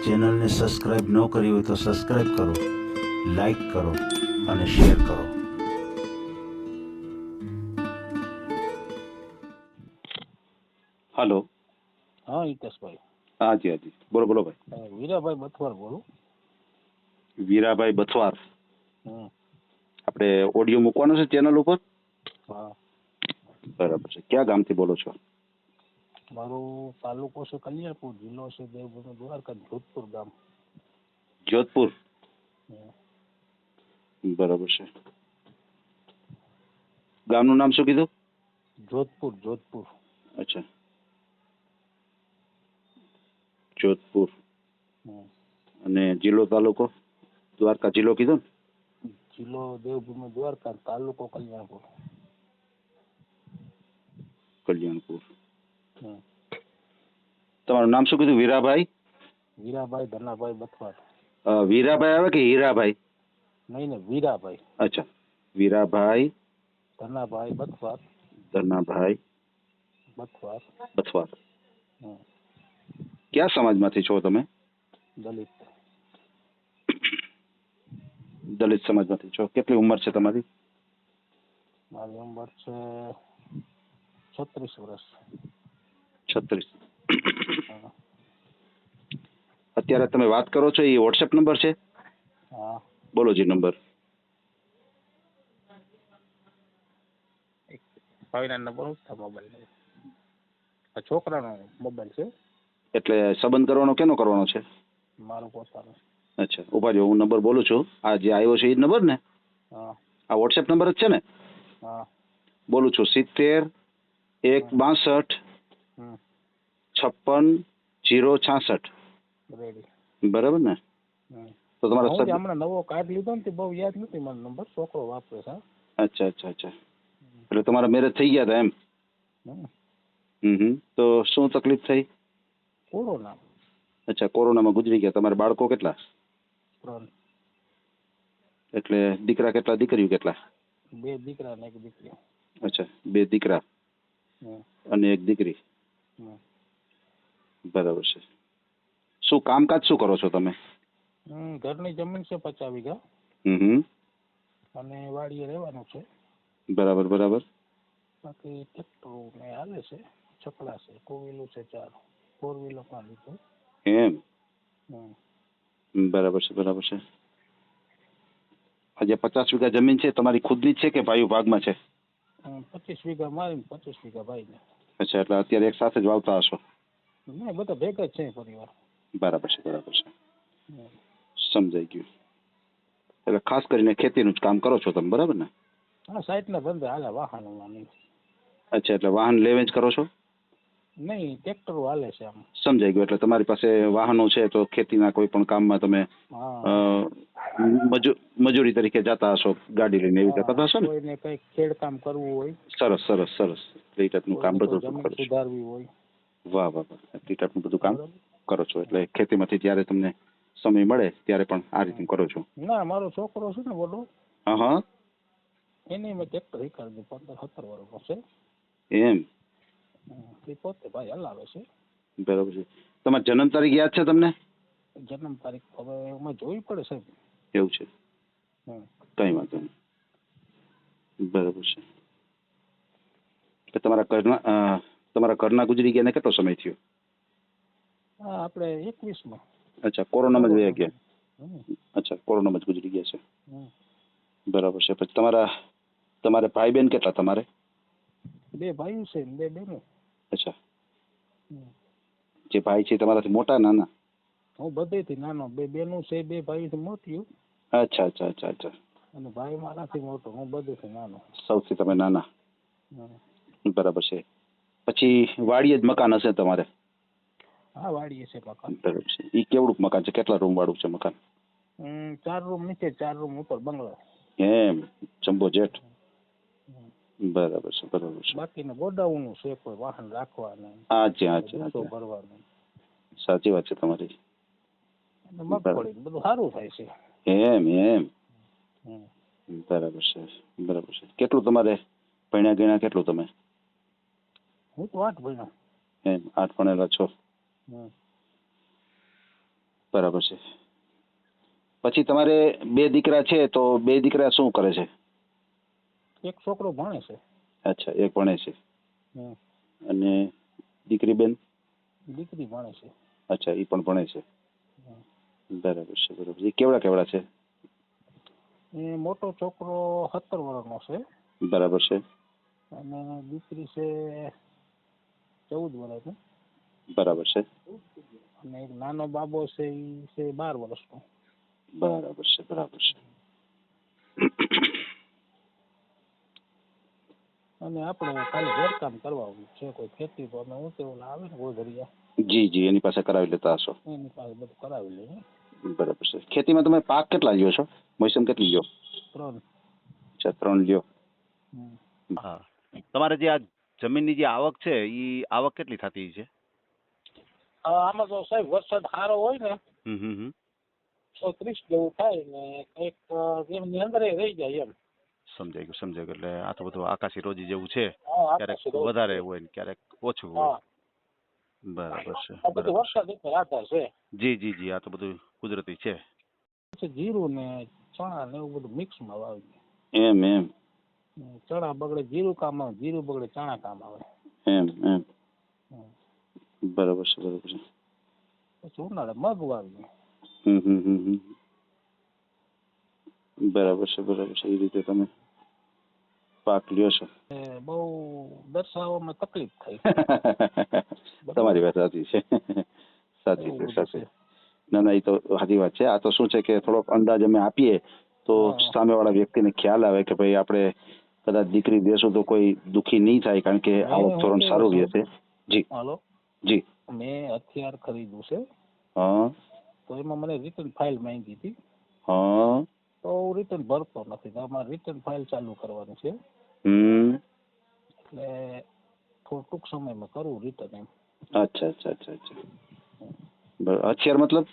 ચેનલને સબસ્ક્રાઇબ ન કરી હોય તો સબસ્ક્રાઇબ કરો, લાઈક કરો અને શેર કરો. હલો. હા હિતેશભાઈ. હાજી હાજી, બોલો બોલો ભાઈ. વીરાભાઈ બથવાર બોલું. વીરાભાઈ બથવાર. હમ. આપણે ઓડિયો મૂકવાનો છે ચેનલ ઉપર. હા. બરાબર છે. ક્યાં ગામથી બોલો છો? મારું તાલુકો છે કલ્યાણપુર, જિલ્લો છે દેવભૂમિ દ્વારકા, જોધપુર ગામ. જોધપુર. હમ. બરાબર છે. ગામનું નામ શું કીધું? જોધપુર. જોધપુર. અચ્છા, જોધપુર. હમ. અને જિલ્લો તાલુકો? દ્વારકા જિલ્લો કીધો ને? જિલ્લો દેવભૂમિ દ્વારકા, તાલુકો કલ્યાણપુર. કલ્યાણપુર. હમ. તમારું નામ શું કીધું? વીરાભાઈ? વીરાભાઈ ધનાભાઈ બથવાર. વીરાભાઈ આવે કે હીરાભાઈ? નહીં ને, વીરાભાઈ. અચ્છા, વીરાભાઈ ધનાભાઈ બથવાર. ધનાભાઈ બથવાર. બથવાર. હમ. કયા સમાજમાંથી છો તમે? દલિત. દલિત સમાજમાંથી છો. કેટલી ઉંમર છે તમારી? મારી ઉંમર છે 36 વર્ષ. 36. હા. અત્યારે તમે વાત કરો છો એ વોટ્સએપ નંબર છે? હા. બોલો જી નંબર. ભાઈના નંબર મોબાઈલ. આ છોકરાનો મોબાઈલ છે. એટલે સંબંધ કરવાનો કેનો કરવાનો છે? મારો પોતાનો. અચ્છા, ઉભા રહ્યો, હું નંબર બોલું છું. આ જે આવ્યો છે એ નંબર ને? હા. આ વોટ્સએપ નંબર જ છે ને? હા. બોલું છું 70 162 હમ. 56 066. રેડી. બરાબર ને? હમ. તો તમારા હું હમણાં નવો કાર્ડ લીધો ને તે બહુ યાદ નથી મને નંબર. છોકરો વાપરે છે. અચ્છા અચ્છા અચ્છા. એટલે તમારા મેરેજ થઈ ગયા હતા એમ? હમ. તો શું તકલીફ થઈ? કોરોના. અચ્છા, કોરોનામાં ગુજરી ગયા. તમારા બાળકો કેટલા? 3. એટલે દીકરા કેટલા, દીકરીઓ કેટલા? 2 દીકરા ને 1 દીકરી. અચ્છા, 2 દીકરા હમ. અને 1 દીકરી. હમ. બરાબર છે. શું કામકાજ શું કરો છો તમે? ઘરની જમીન છે 50 વીઘા. અને વાડીએ રહેવાનું છે. બરાબર બરાબર. બાકી ટ્રેક્ટર ને હાલે છે, છકડા છે, 2 વ્હીલર છે 4, 4 વ્હીલર માં લીધું. એમ? હમ. બરાબર છે બરાબર છે. આજે 50 વીઘા જમીન છે તમારી ખુદની જ છે કે ભાઈઓ ભાગમાં છે? 25 વીઘા મારી ને 25 વીઘા ભાઈ ને. અચ્છા, એટલે અત્યારે એક સાથે જ વાવતા હશો? નહીં, બધા ભેગા જ છે પરિવાર. બરાબર છે બરાબર છે. સમજાઈ ગયું. એટલે ખાસ કરીને ખેતીનું જ કામ કરો છો તમે, બરાબર ને? હા, સાઈડના ધંધે હાલે, વાહનોમાં નહીં. અચ્છા, એટલે વાહન લે વેચ કરો છો? નહીં, ટ્રેક્ટરો હાલે છે આમ. સમજાઈ ગયું. એટલે તમારી પાસે વાહનો છે તો ખેતીના કોઈ પણ કામમાં તમે મજૂરી તરીકે જતા હશો, ગાડી લઈને એવી રીતે કરતા હશો ને? કોઈને કઈ ખેડકામ કરવું હોય. સરસ સરસ સરસ. એ ટાઈપનું કામ બધું જમીન કરો છો. સુધારવી હોય. વાહ વાહ વાહ. એ ટાઈપનું બધું કામ કરો છો. એટલે ખેતીમાંથી જ્યારે તમને સમય મળે ત્યારે પણ આ રીતનું કરો છો? ના, મારો છોકરો છે ને બોલો. હા હા. એને મેં ટ્રેક્ટર શીખવાડી દીધું. 15-17 વર્ષનો છે. એમ? એ પોતે ભાઈ હલાવે છે. બરાબર છે. તમારી જન્મ તારીખ યાદ છે તમને? જન્મ તારીખ હવે એમાં જોવી પડે સાહેબ. એવું છે? કઈ વાંધો નહીં. બરાબર છે. તમારા ઘરના ગુજરી ગયા ને કેટલો સમય થયો? હા, આપણે 21માં. અચ્છા, કોરોનામાં જ વયા ગયા? અચ્છા, કોરોનામાં જ ગુજરી ગયા છે. બરાબર છે. પછી તમારે ભાઈ બહેન કેટલા તમારે? 2 ભાઈઓ છે ને 2 બહેનો. અચ્છા. જે ભાઈ છે તમારાથી મોટા નાના? હું બધેથી નાનો. 2 બહેનો છે, 2 ભાઈઓથી મોટી. અચ્છા અચ્છા અચ્છા અચ્છા. અને ભાઈ મારાથી મોટો, હું બધેથી નાનો. સૌથી તમે નાના? બરાબર છે. પછી વાડીએ જ મકાન હશે તમારે? હા, વાડીએ છે મકાન. બરાબર છે. એ કેવડું મકાન છે? કેટલા રૂમ વાળું છે મકાન? 4 રૂમ નીચે, 4 રૂમ ઉપર બંગલો. એમ? Jumbo jet? બરાબર છે બરાબર છે. બાકીને ગોડાઉન છે, કોઈ વાહન રાખવા ને ભરવાનું. સાચી વાત છે તમારી. મગફળી બધું સારું થાય છે. એમ એમ? બરાબર છે બરાબર છે. કેટલું તમારે ભણ્યા ગણ્યા કેટલું તમે? હું તો 8 ભણ્યો. એમ? 8 ભણેલા છો? બરાબર છે. પછી તમારે 2 દીકરા છે, તો 2 દીકરા શું કરે છે? એક છોકરો ભણે છે. અચ્છા, એક ભણે છે હમ. અને દીકરી બેન? દીકરી ભણે છે. અચ્છા, એ પણ ભણે છે. હમ. બરાબર છે, બરાબર છે. એ કેવડા છે? એ મોટો છોકરો 17 વર્ષનો છે બરાબર છે. અને દીકરી છે 14 વર્ષની. બરાબર છે. અને એક નાનો બાબો છે, એ છે 12 વર્ષનો. બરાબર છે, બરાબર છે. અને આપણે ખાલી ઘરકામ કરવાનું છે. કોઈ ખેતી તો અમે હું તેવું આવે ને ગોધરિયા, જી જી, એની પાસે કરાવી લેતા હશો. એની પાસે બધું કરાવી લઈએ. બરાબર છે. ખેતીમાં તમે પાક કેટલા લ્યો છો? મોસમ કેટલી લ્યો? 3. અચ્છા, 3 લ્યો. હમ. હા, તમારે જે આ જમીનની જે આવક છે એ આવક કેટલી થતી છે? આમાં તો સાહેબ વરસાદ સારો હોય ને હમ હમ હમ 130 જેવું થાય ને એક એમની અંદર રહી જાય એમ. સમજાઈ ગયું. એટલે આ તો બધું આકાશી રોજી જેવું છે. હા, ક્યારેક આકાશી રોજી. વધારે હોય ને ક્યારેક ઓછું હોય. હા, બરાબર છે, આ બધું બરાબર. વરસાદ ઉપર આધાર છે. જી જી જી, આ તો બધું કુદરતી છે. પછી જીરું ને ચણા ને એવું બધું મિક્સમાં વાવી. એમ એમ ચણા બગડે જીરું કામ આવે, જીરું બગડે ચણા કામ આવે. એમ એમ હમ. બરાબર છે, બરાબર છે. પછી ઉનાળે મગ વાવીએ. હમ હમ હમ હમ બરાબર છે, બરાબર છે. એ રીતે તમે પાક લ્યો છો. બહુ દર્શાવવામાં તકલીફ થઈ. તમારી વાત સાચી છે. સાચી છે, સાચી. ના ના, એ તો સાચી વાત છે. આ તો શું છે કે થોડોક અંદાજ અમે આપીએ તો સામેવાળા વ્યક્તિને ખ્યાલ આવે કે ભાઈ આપણે કદાચ દીકરી દેશું તો કોઈ દુઃખી નહીં થાય, કારણ કે આવક ધોરણ સારું રહે છે. જી હાલો, જી. મેં હથિયાર ખરીદ્યું છે. હા તો એમાં મને રિટર્ન ફાઇલ માંગી હતી. હા તો હું રિટર્ન ભરતો નથી. તો અમારે રિટર્ન ફાઇલ ચાલુ કરવાની છે. એટલે થોડું ટૂંક સમયમાં કરવું રિટર્ન એમ. અચ્છા અચ્છા અચ્છા અચ્છા. હથિયાર મતલબ?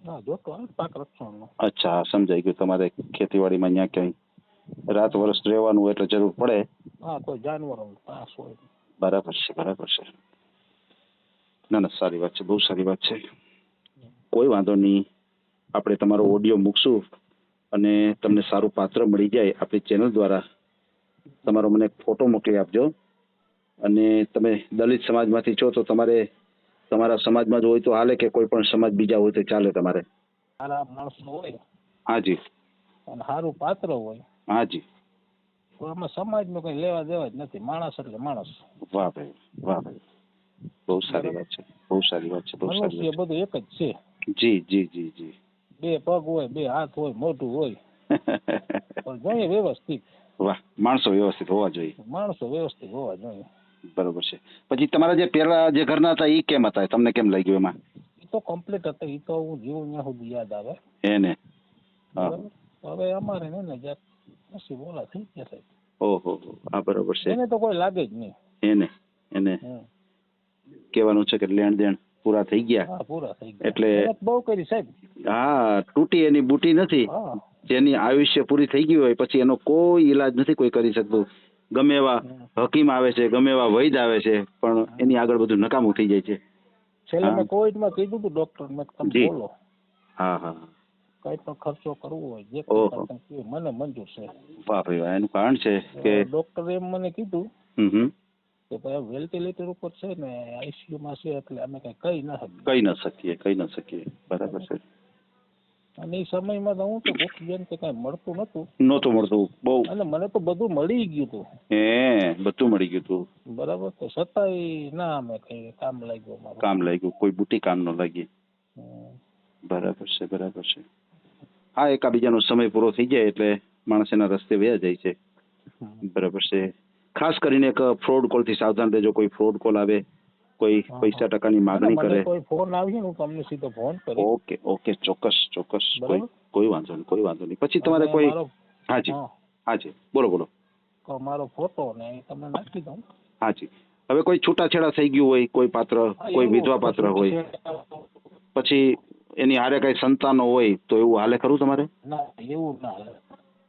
હા, જોતો આવે પાક રક્ષણનો. અચ્છા, સમજાઈ ગયું. તમારે ખેતીવાડીમાં ત્યાં ક્યાંય રાત વર્ષ રહેવાનું હોય એટલે જરૂર પડે. હા, કોઈ જાનવરો ત્રાસ હોય. બરાબર છે, બરાબર છે. ના ના, સારી વાત છે, બહુ સારી વાત છે. કોઈ વાંધો નહીં. આપણે તમારો ઓડિયો મૂકશું અને તમને સારું પાત્ર મળી જાય આપણી ચેનલ દ્વારા તમારો મને ફોટો મોકલી આપજો. અને તમે દલિત સમાજમાંથી છો તો તમારે તમારા સમાજમાં જ હોય તો હાલે, કે કોઈ પણ સમાજ બીજા હોય તો ચાલે તમારે? સારા માણસો હોય હાજી. અને સારું પાત્ર હોય. હાજી. તો આમાં સમાજમાં કઈ લેવા દેવા જ નથી. માણસ એટલે માણસ. વાહ ભાઈ, વાહ ભાઈ, બહુ સારી વાત છે, બહુ સારી વાત છે, બહુ સારી મનુષ્ય વાત બધું એક જ છે. છે. જી જી જી જી. 2 પગ હોય, 2 હાથ હોય, મોઢું હોય, પણ જોઈએ વ્યવસ્થિત. વાહ, માણસો વ્યવસ્થિત હોવા જોઈએ. માણસો વ્યવસ્થિત હોવા જોઈએ. બરોબર છે. પછી તમારા જે પેલા જે ઘરના હતા એ કેમ હતા? તમને કેમ લાગ્યું એમાં? એ તો કમ્પ્લીટ હતા. એ તો હું જીવું ત્યાં સુધી યાદ આવે. એને બરાબર. હવે અમારે ને જ્યાં નસીબ ઓલા થઈ ગયા સાહેબ. ઓહો, હા બરોબર છે. એને તો કોઈ લાગે જ નહીં. એને એને કહેવાનું છે કે લેણ દેણ પૂરા થઈ ગયા. હા, પૂરા થઈ ગયા. એટલે બહુ કરી સાહેબ. હા, તૂટી એની બુટી નથી. હા, જેની આયુષ્ય પૂરી થઈ ગઈ હોય પછી એનો કોઈ ઈલાજ નથી કોઈ કરી શકતું. ગમે એવા હકીમ આવે છે, ગમે એવા વૈદ આવે છે, પણ એની આગળ બધું નકામું થઈ જાય છે. છેલ્લે મેં કોવિડમાં કીધું હતું ડોક્ટર મેં, તમે બોલો. હા હા. કઈ પણ ખર્ચો કરવો હોય જે ઓહો, મને મંજૂર છે. વાહ ભાઈ વાહ. એનું કારણ છે કે ડોક્ટરે એમ મને કીધું હમ કે ભાઈ વેન્ટિલેટર ઉપર છે ને આઈસીયુમાં છે, એટલે અમે કઈ કહી ના શકીએ. કહી ન શકીએ. બરાબર છે. અને એ સમયમાં તો હું તો ઓક્સિજન કે કઈ મળતું નતું. નહોતું મળતું બહુ. અને મને તો બધું મળી ગયું હતું. બધું મળી ગયું હતું. બરાબર. તો છતાંય ના અમે કઈ કામ લાગ્યું અમારું. કામ લાગ્યું, કોઈ બુટી કામ ન લાગી. બરાબર છે, બરાબર છે. હા, એકાબીજાનો સમય પૂરો થઈ જાય એટલે માણસ એના રસ્તે વયા જાય છે. બરાબર છે. ખાસ કરીને એક ફ્રોડ કોલ થી સાવધાન રહેજો. કોઈ ફ્રોડ કોલ આવે, કોઈ પૈસા ટકાની માગણી કરે. કોઈ ફોન આવી હું તમને સીધો ફોન કરી. ઓકે ઓકે, ચોક્કસ ચોક્કસ. કોઈ વાંધો નહીં, કોઈ વાંધો નહીં. પછી તમારે કોઈ હાજી હાજી બોલો બોલો. મારો ફોટો ને તમને નાખી દઉં. હાજી. હવે કોઈ છૂટાછેડા થઈ ગયું હોય, કોઈ પાત્ર, કોઈ વિધવા પાત્ર હોય, પછી એની હારે કઈ સંતાનો હોય તો એવું હાલે ખરું તમારે? ના, એવું ના હાલે.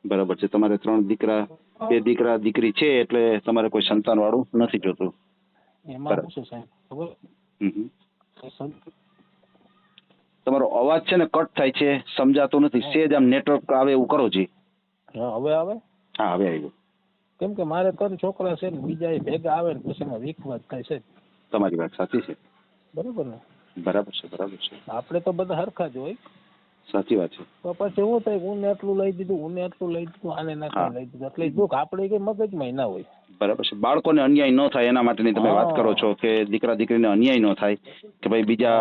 બરાબર છે. તમારે 3 દીકરા, 2 દીકરા દીકરી છે એટલે તમારે કોઈ સંતાન વાળું નથી જોતું. એમાં શું છે સાહેબ ખબર? તમારો અવાજ છે ને કટ થાય છે, સમજાતો નથી. સેજ આમ નેટવર્ક આવે એવું કરો જી. હા હવે આવે? હા હવે આવ્યું. કેમ કે મારે 3 છોકરા છે ને બીજા એ ભેગા આવે ને પછી એમાં વિખવાદ થાય છે. તમારી વાત સાચી છે. બરોબર ને? બરાબર છે, બરાબર છે. આપણે તો બધા હરખા જ હોય. સાચી વાત છે. તો પછી શું થાય, હું આટલું લઈ દીધું, હું આટલું લઈ દીધું, આને નાખી લઈ દીધું, એટલે દુઃખ આપણે કઈ મગજમાં ના હોય. બરાબર છે. બાળકોને અન્યાય ન થાય એના માટેની તમે વાત કરો છો કે દીકરા દીકરીને અન્યાય ન થાય કે ભાઈ બીજા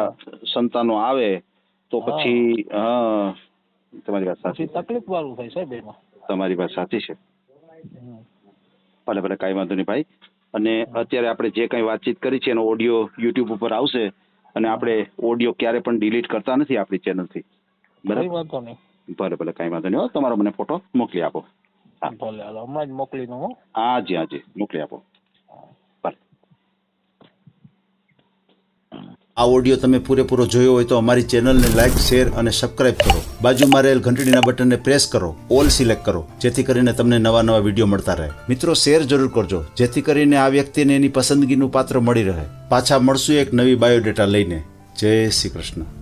સંતાનો આવે તો પછી હા તમારી વાત સાચી. પછી તકલીફ વાળું થાય સાહેબ એમાં. તમારી વાત સાચી છે. ભલે ભલે કાંઈ વાંધો નહીં ભાઈ. અને અત્યારે આપણે જે કંઈ વાતચીત કરી છે એનો ઓડિયો યુટ્યુબ ઉપર આવશે અને આપણે ઓડિયો ક્યારે પણ ડિલીટ કરતા નથી આપણી ચેનલથી. કઈ વાંધો નહીં. ભલે ભલે કાંઈ વાંધો નહીં. તમારો મને ફોટો મોકલી આપો. ભલે હાલો હમણાં જ મોકલી દઉં. હો હાજી હાજી મોકલી આપો. ભલે. આ ઓડિયો તમે પૂરેપૂરો જોયો હોય તો અમારી ચેનલને લાઇક, શેર અને સબસ્ક્રાઇબ કરો. બાજુમાં રહેલ ઘંટડીના બટનને પ્રેસ કરો, ઓલ સિલેક્ટ કરો, જેથી કરીને તમને નવા નવા વિડીયો મળતા રહે. મિત્રો શેર જરૂર કરજો, જેથી કરીને આ વ્યક્તિને એની પસંદગીનું પાત્ર મળી રહે. પાછા મળશું એક નવી બાયોડેટા લઈને. જય શ્રી કૃષ્ણ.